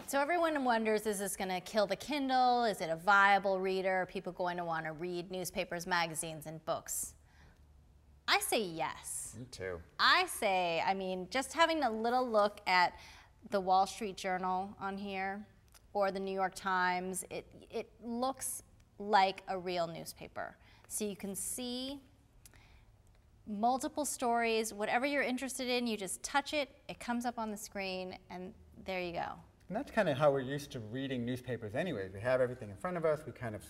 So everyone wonders, is this going to kill the Kindle? Is it a viable reader? Are people going to want to read newspapers, magazines, and books? I say yes. Me too. I say, I mean, just having a little look at the Wall Street Journal on here or the New York Times, it looks like a real newspaper. So you can see multiple stories, whatever you're interested in, you just touch it, it comes up on the screen, and there you go. And that's kind of how we're used to reading newspapers anyways. We have everything in front of us, we kind of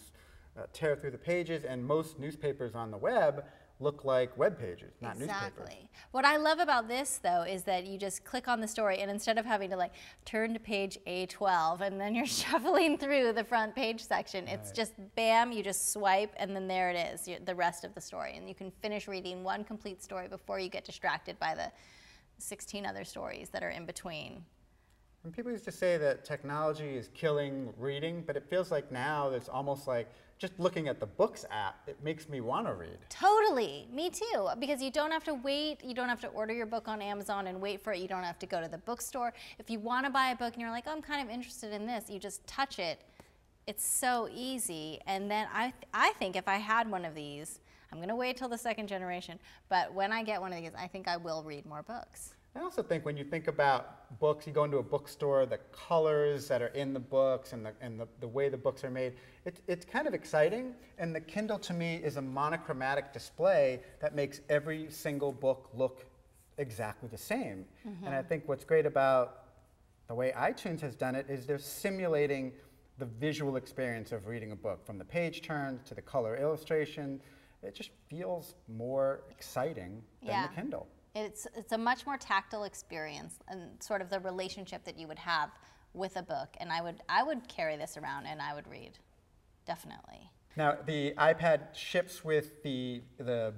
tear through the pages, and most newspapers on the web look like web pages, not newspapers. Exactly. What I love about this, though, is that you just click on the story, and instead of having to like turn to page A12 and then you're shuffling through the front page section, it's just bam, you just swipe, and then there it is, the rest of the story. And you can finish reading one complete story before you get distracted by the 16 other stories that are in between. And people used to say that technology is killing reading, but it feels like now it's almost like just looking at the Books app, it makes me want to read. Totally, me too, because you don't have to wait, you don't have to order your book on Amazon and wait for it, you don't have to go to the bookstore. If you want to buy a book and you're like, oh, I'm kind of interested in this, you just touch it. It's so easy, and then I think if I had one of these, I'm going to wait till the second generation, but when I get one of these, I think I will read more books. I also think when you think about books, you go into a bookstore, the colors that are in the books and the way the books are made, it's kind of exciting. And the Kindle, to me, is a monochromatic display that makes every single book look exactly the same. And I think what's great about the way iTunes has done it is they're simulating the visual experience of reading a book, from the page turns to the color illustration. It just feels more exciting than the Kindle. It's a much more tactile experience and sort of the relationship that you would have with a book. And I would carry this around and I would read, definitely. Now, the iPad ships with the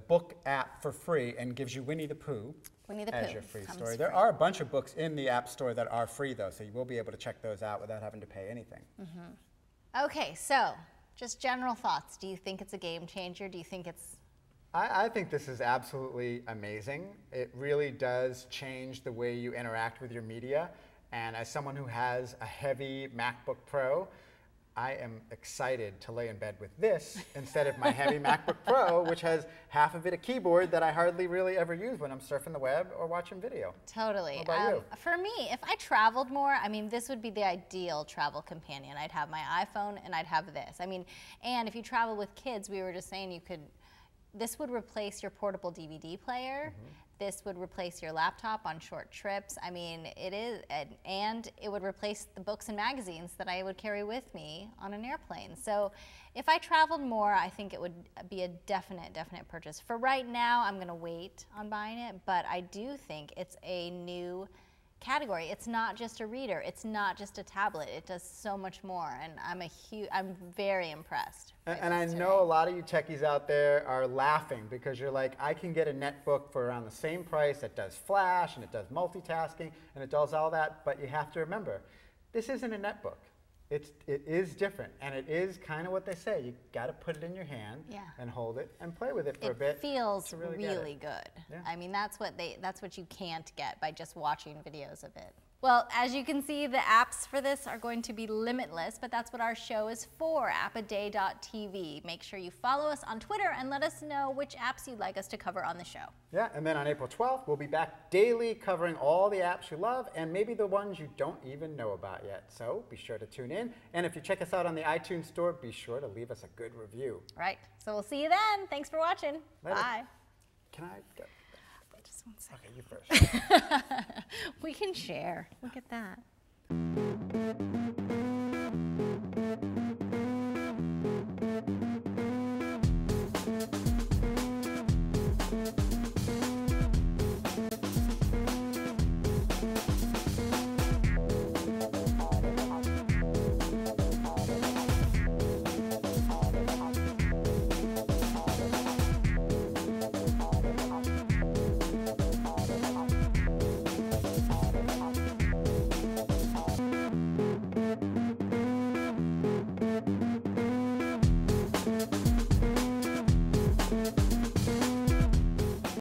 book app for free and gives you Winnie the Pooh as your free story. There are a bunch of books in the App Store that are free, though, so you will be able to check those out without having to pay anything. Okay, so just general thoughts. Do you think it's a game changer? Do you think it's... I think this is absolutely amazing. It really does change the way you interact with your media. And as someone who has a heavy MacBook Pro, I am excited to lay in bed with this instead of my heavy MacBook Pro, which has half of it a keyboard that I hardly really ever use when I'm surfing the web or watching video. Totally. What about you? For me, if I traveled more, I mean, this would be the ideal travel companion. I'd have my iPhone and I'd have this. I mean, and if you travel with kids, we were just saying you could... This would replace your portable DVD player. This would replace your laptop on short trips. I mean, it is, and it would replace the books and magazines that I would carry with me on an airplane. So if I traveled more, I think it would be a definite purchase. For right now, I'm gonna wait on buying it, but I do think it's a new category. It's not just a reader. It's not just a tablet. It does so much more, and I'm very impressed. And I know a lot of you techies out there are laughing because you're like, I can get a netbook for around the same price that does flash and it does multitasking and it does all that, but you have to remember, this isn't a netbook. It is different, and it is kind of what they say. You got to put it in your hand and hold it and play with it for a bit. It feels really good. Yeah. I mean, that's what you can't get by just watching videos of it. Well, as you can see, the apps for this are going to be limitless, but that's what our show is for, appaday.tv. Make sure you follow us on Twitter and let us know which apps you'd like us to cover on the show. Yeah, and then on April 12th, we'll be back daily covering all the apps you love and maybe the ones you don't even know about yet. So be sure to tune in. And if you check us out on the iTunes Store, be sure to leave us a good review. Right. So we'll see you then. Thanks for watching. Later. Bye. Can I go? Just 1 second. Okay, you first. We can share. Look at that.